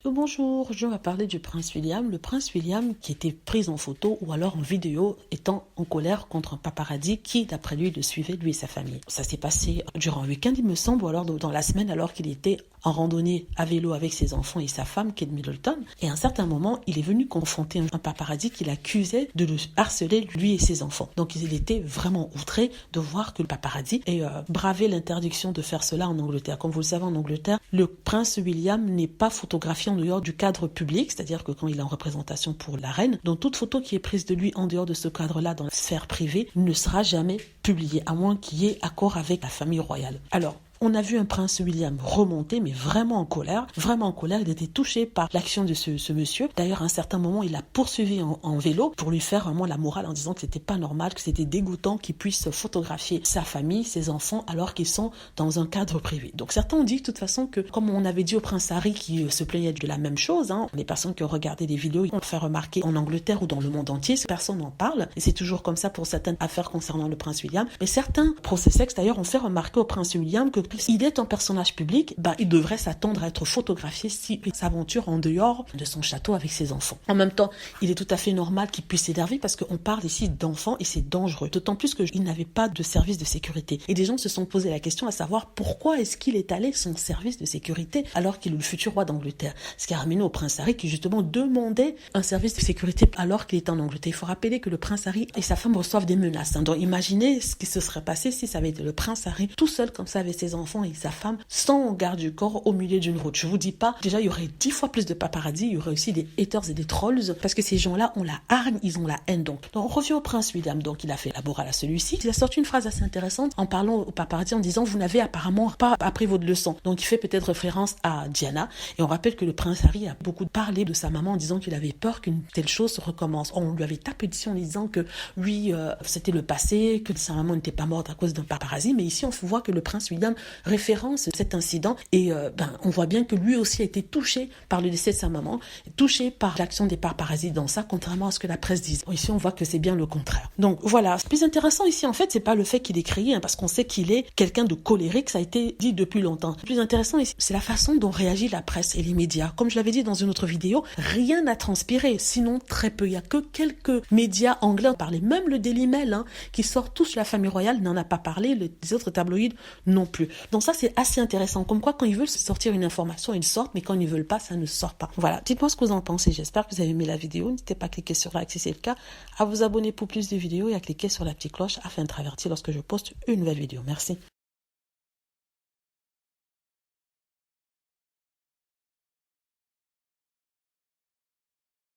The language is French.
Bonjour, je vais parler du prince William. Le prince William qui était pris en photo ou alors en vidéo étant en colère contre un paparazzi qui, d'après lui, le suivait, lui et sa famille. Ça s'est passé durant un week-end, il me semble, ou alors dans la semaine alors qu'il était en randonnée à vélo avec ses enfants et sa femme, Kate Middleton. Et à un certain moment, il est venu confronter un paparazzi qui l'accusait de le harceler, lui et ses enfants. Donc il était vraiment outré de voir que le paparazzi ait bravé l'interdiction de faire cela en Angleterre. Comme vous le savez, en Angleterre, le prince William n'est pas photographié en dehors du cadre public, c'est-à-dire que quand il est en représentation pour la reine, donc toute photo qui est prise de lui en dehors de ce cadre-là, dans la sphère privée, ne sera jamais publiée, à moins qu'il y ait accord avec la famille royale. Alors, on a vu un prince William remonter, mais vraiment en colère. Vraiment en colère, il était touché par l'action de ce monsieur. D'ailleurs, à un certain moment, il l'a poursuivi en vélo pour lui faire vraiment la morale en disant que c'était pas normal, que c'était dégoûtant qu'il puisse photographier sa famille, ses enfants, alors qu'ils sont dans un cadre privé. Donc certains ont dit de toute façon que, comme on avait dit au prince Harry qui se plaignait de la même chose, les personnes qui ont regardé des vidéos, on le fait remarquer en Angleterre ou dans le monde entier, personne n'en parle. Et c'est toujours comme ça pour certaines affaires concernant le prince William. Mais certains procès-sexe, d'ailleurs, ont fait remarquer au prince William que s'il est un personnage public, il devrait s'attendre à être photographié s'il s'aventure en dehors de son château avec ses enfants. En même temps, il est tout à fait normal qu'il puisse s'énerver parce qu'on parle ici d'enfants et c'est dangereux. D'autant plus qu'il n'avait pas de service de sécurité. Et des gens se sont posé la question à savoir pourquoi est-ce qu'il est allé sans service de sécurité alors qu'il est le futur roi d'Angleterre. Ce qui a ramené au prince Harry qui justement demandait un service de sécurité alors qu'il était en Angleterre. Il faut rappeler que le prince Harry et sa femme reçoivent des menaces. Donc imaginez ce qui se serait passé si ça avait été le prince Harry tout seul comme ça avec ses enfants et sa femme sans garde du corps au milieu d'une route. Je vous dis pas, déjà il y aurait 10 fois plus de paparazzi, il y aurait aussi des haters et des trolls parce que ces gens-là ont la hargne, ils ont la haine. Donc on revient au prince William, donc il a fait la morale à celui-ci. Il a sorti une phrase assez intéressante en parlant au paparazzi en disant vous n'avez apparemment pas appris votre leçon. Donc il fait peut-être référence à Diana et on rappelle que le prince Harry a beaucoup parlé de sa maman en disant qu'il avait peur qu'une telle chose se recommence. On lui avait tapé dessus en disant que lui c'était le passé, que sa maman n'était pas morte à cause d'un paparazzi, mais ici on voit que le prince William référence cet incident et on voit bien que lui aussi a été touché par le décès de sa maman, touché par l'action des paparazzi dans ça, contrairement à ce que la presse dit. Ici on voit que c'est bien le contraire. Donc voilà, ce plus intéressant ici en fait c'est pas le fait qu'il ait crié, parce qu'on sait qu'il est quelqu'un de colérique, ça a été dit depuis longtemps. Le plus intéressant ici c'est la façon dont réagit la presse et les médias. Comme je l'avais dit dans une autre vidéo, rien n'a transpiré, sinon très peu. Il y a que quelques médias anglais parlaient, même le Daily Mail qui sort tous la famille royale n'en a pas parlé, les autres tabloïds non plus. Donc ça c'est assez intéressant, comme quoi quand ils veulent sortir une information ils sortent, mais quand ils ne veulent pas ça ne sort pas. Voilà, dites-moi ce que vous en pensez, j'espère que vous avez aimé la vidéo, n'hésitez pas à cliquer sur like si c'est le cas, à vous abonner pour plus de vidéos et à cliquer sur la petite cloche afin d'être averti lorsque je poste une nouvelle vidéo. Merci.